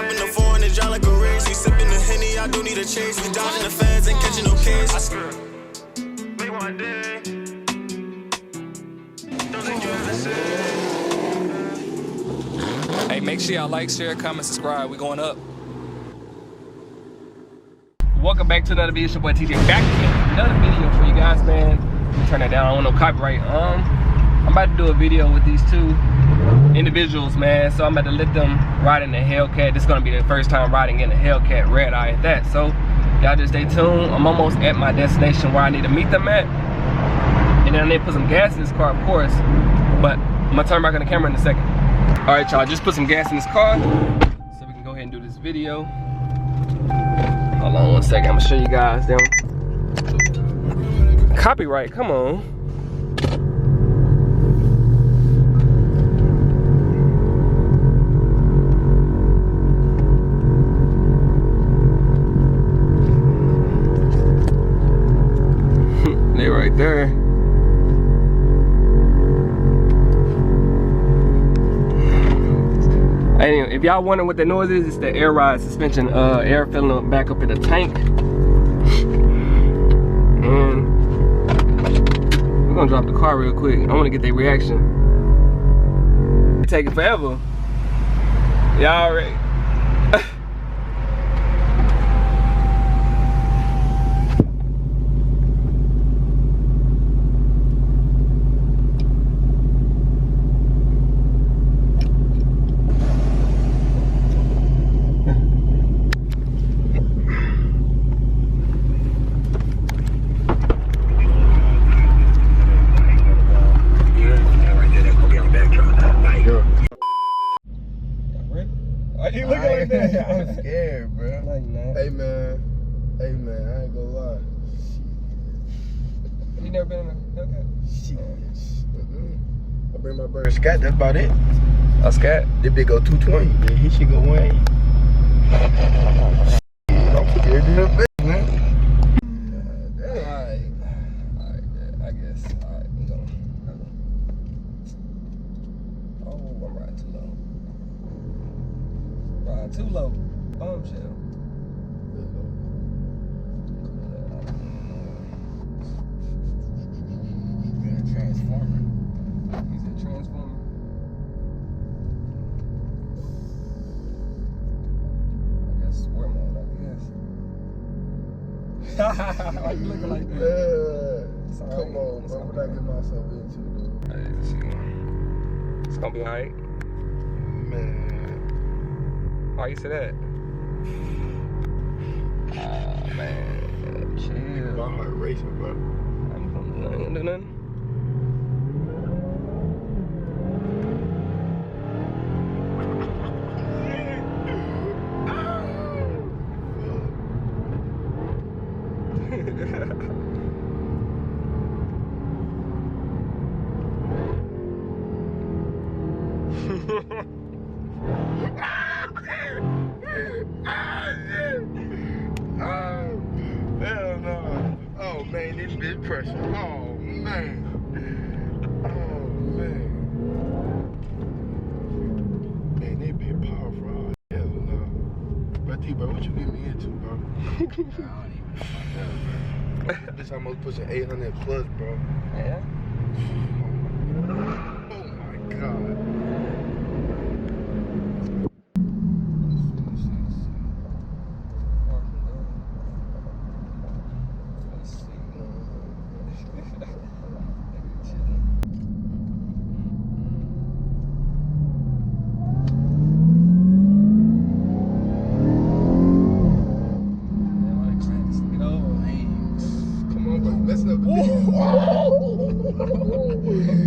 hop in the foreign and drive like a race. We sipping the Henny, I do need a chase. We dodging the feds and catching no case. I swear, maybe one day. Don't think you ever said. Hey, make sure y'all like, share, comment, subscribe. We going up. Welcome back to another video. It's your boy TJ back again. Another video for you guys, man. Let me turn that down. I don't want no copyright. I'm about to do a video with these two individuals, man. So I'm about to let them ride in the Hellcat. This is gonna be their first time riding in the Hellcat Redeye at that. So y'all just stay tuned. I'm almost at my destination where I need to meet them at. And then I need to put some gas in this car, of course. But I'm gonna turn back on the camera in a second. All right, y'all, just put some gas in this car so we can go ahead and do this video. Hold on one second, I'm gonna show you guys them. Copyright, come on. They right there. Anyway, if y'all wondering what that noise is, it's the air ride suspension, air filling back up in the tank. And we're gonna drop the car real quick. I wanna get their reaction. It taking forever. Y'all already. You look like that. I'm scared, bro. No, you not. Hey man, I ain't gonna lie. You never been in a Hellcat? Shit. I bring my brother Scott. That's about it. A Scat? This big go 220. Yeah, he should go 180. I'm scared to the bitch, man. Alright, I guess. Alright, I'm going. Oh, I'm riding too low. Riding too low. Bombshell. You're a transformer. He's a transformer. I guess sport mode, I guess. Why you looking like that? Come on, bro. What I get myself into, though? Hey, let's see. It's gonna be alright. Man. Why you say that? Ah, man. Chill. My heart racing, bro. I ain't gonna do nothing. Hell no. Oh man, this bitch pressure. Oh man. Oh man. Man, they been powerful. Hell no. But T-Bro, what you get me into, bro? This almost pushing 800 plus, bro. Yeah? Oh my god.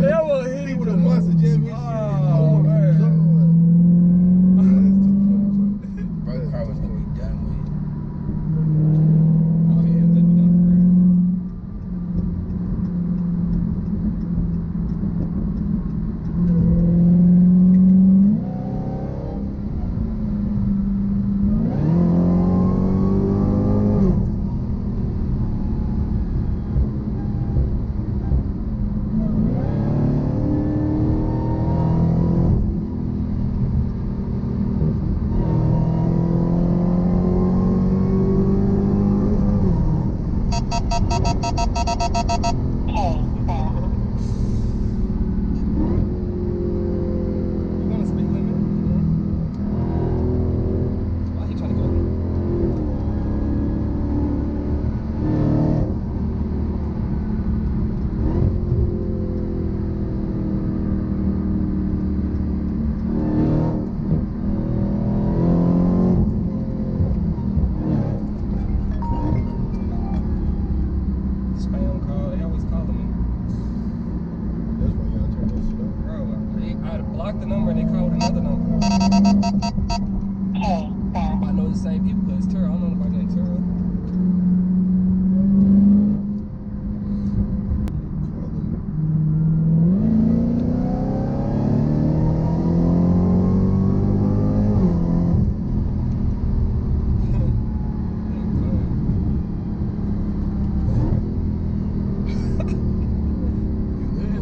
That was hit with a monster jam. want to speed limit? Why he trying to go? Spam call, they always calling me. That's why y'all turn that shit off. Bro, I blocked the number and they called another number. I know the same people because it's Turo. I don't know nobody named Turo.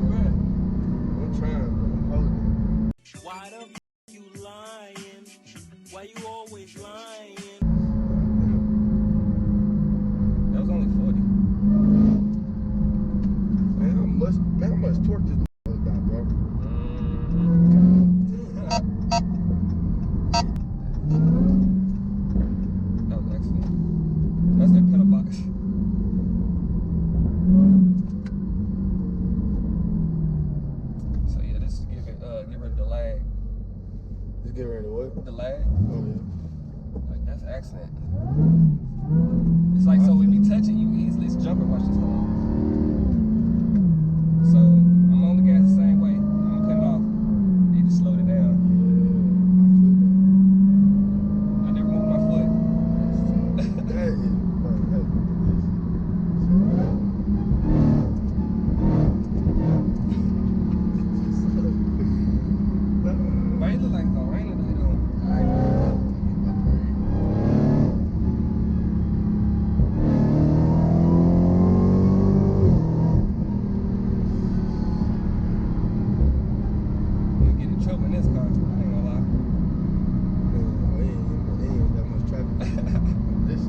I'm trying, bro. I'm holding Why the f you lying? Why you always lying? That was only 40. Man, how much torque this motherfucker got, bro? That was excellent. That's that pedal box. So yeah, this is get rid of the lag. Just get ready to what? The lag, Oh, yeah. like that's excellent. It's like so when you touch it, you easily it's jumper. Watch this. Hold on. So I'm on the gas the same way. I'm gonna cut it off. You just slowed it down. I never moved my foot. That is, bro, that is. Why it look like it's gonna rain today though? You get in trouble in this car. I ain't gonna lie. Ain't that much traffic. This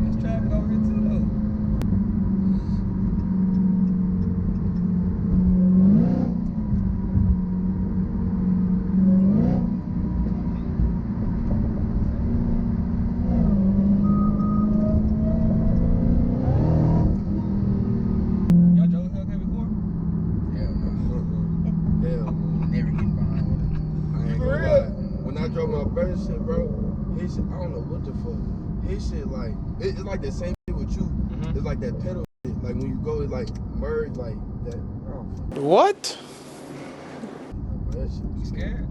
There's traffic over here too though. Y'all drove Hellcat before? Hell no. hell, Never getting behind one of them. I ain't For gonna real? lie. When I drove my first shit, bro, his shit, I don't know what the fuck. His shit like it's like the same shit with you. Mhm. It's like that pedal shit. Like when you go, it like merge like that. Oh, fuck. What? That shit. You scared?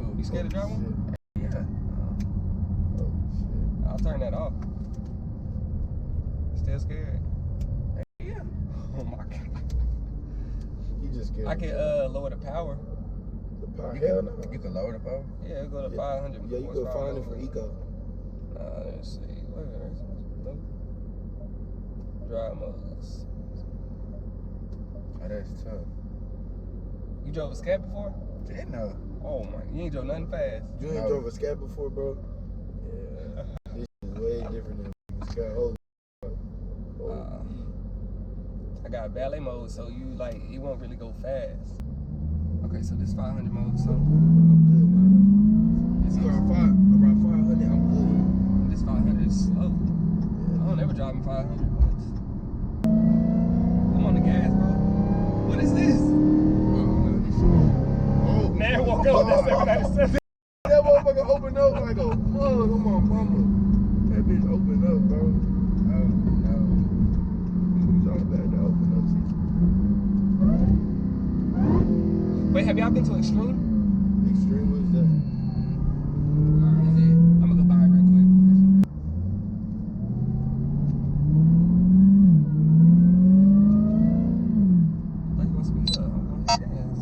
Oh, You scared to drive one? yeah. Oh, shit. I'll turn that off. Still scared? Yeah. Oh my god. He just scared. I can lower the power. The power. You Hell can, no. you can lower the power. Yeah, it'll go to Yeah. 500. Yeah, you before go it's find it 500. for eco. Let's see. Where? Drive modes. Oh, that's tough. You drove a Scat before? Yeah, no. Oh my, you ain't drove nothing fast. You ain't No. drove a Scat before, bro? Yeah. This is way different than a Scat. Oh. I got valet mode, so you like it won't really go fast. Okay, so this 500 mode, so I'm good now. this Around 500, I'm good. this 500 is slow. I don't ever drive in 500. I'm on the gas, bro. What is this? Oh, Man, woke up. That's 797. that motherfucker opened up like a mug. I'm on mama. That bitch opened up, bro. Oh, no. It's all bad to open up. Wait, have y'all been to Extreme? Extreme, what is that? I'm gonna go buy it real quick. Like he wants to be I'm gonna hit gas.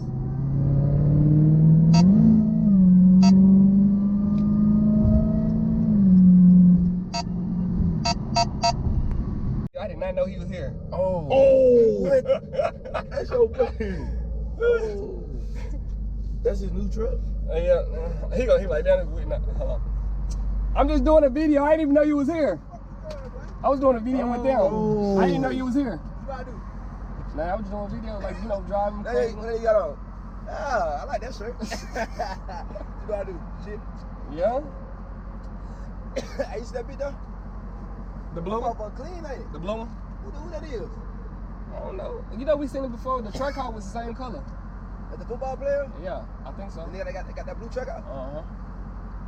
I did not know he was here. Oh. What? That's your buddy. Oh. That's his new truck. Yeah, he like down. Hold on. I'm just doing a video. I didn't even know you was here. I was doing a video with them. Oh. I didn't know you was here. What I do? Nah, I was doing a video, like, you know, driving. What you got on? Ah, I like that shirt. What I do? Shit. Yeah? Hey, you see that bitch though? The blue one? Motherfucker clean, ain't it? The blue one? Who that is? I don't know. You know, we seen it before. The truck out was the same color. That the football player? Yeah, I think so. The nigga that got that blue truck out? Uh-huh.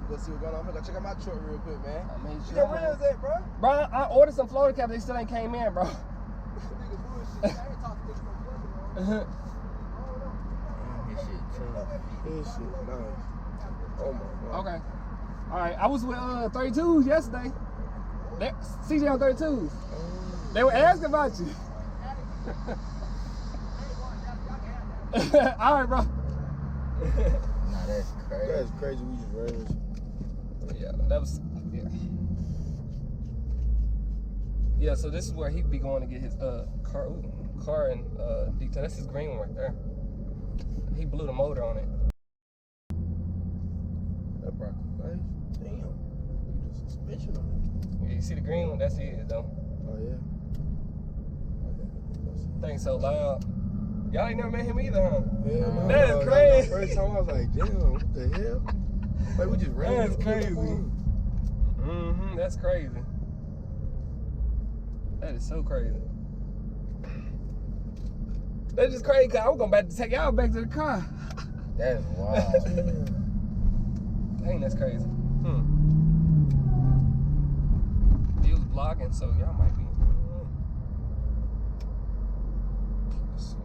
Go see what's going on. I'm gonna check out my truck real quick, man. I mean, Where your rims at, bro? Bro, I ordered some Florida caps. They still ain't came in, bro. Nigga bullshit. I ain't talking to niggas from Florida. This shit nice. Oh my god. Okay. All right. I was with 32s yesterday. CJ on 32s. They were asking about you. All right, bro. Nah, that's crazy. That's crazy. We just raised. Yeah, that was, yeah. Yeah, so this is where he'd be going to get his car and detail. That's his green one right there. He blew the motor on it. That brought nice. Damn. Look at the suspension on Yeah, you see the green one? That's it, though. it. Oh yeah. Thing's so loud. Y'all ain't never met him either, huh? Hell no. That is That was crazy. the first time I was like, damn, what the hell? Like we just ran. That's and crazy. pulled up on Mm-hmm, that's crazy. That is so crazy. That's just crazy, cause I was going back to take y'all back to the car. That's wild. Dang, that's crazy. He was vlogging, so y'all might be. Let's see.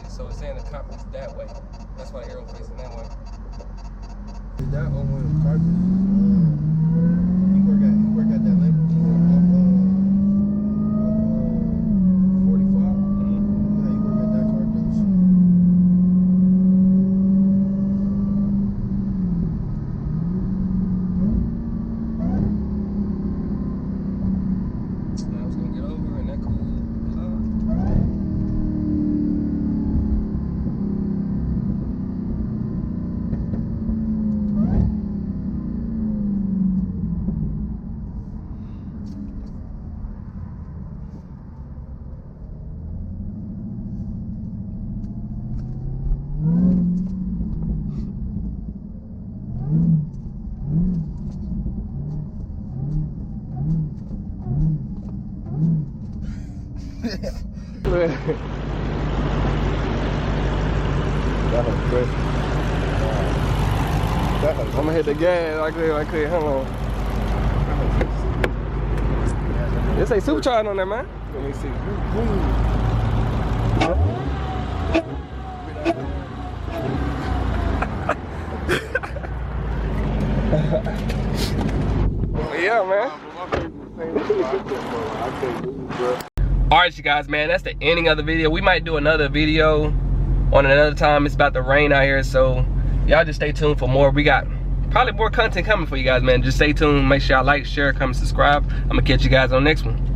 So it's saying the cop is that way. That's why the arrow facing that way. That on one of the carpets. He work at that limit. 45. Yeah, he work at that car dealership. I was gonna get over and that cool. I'm gonna hit the gas right there. Hold on. It say supercharged on there, man. Let me see. Yeah, man. Alright, you guys, man, that's the ending of the video. We might do another video on another time. It's about to rain out here, so y'all just stay tuned for more. We got probably more content coming for you guys, man. Just stay tuned. Make sure y'all like, share, comment, subscribe. I'm gonna catch you guys on the next one.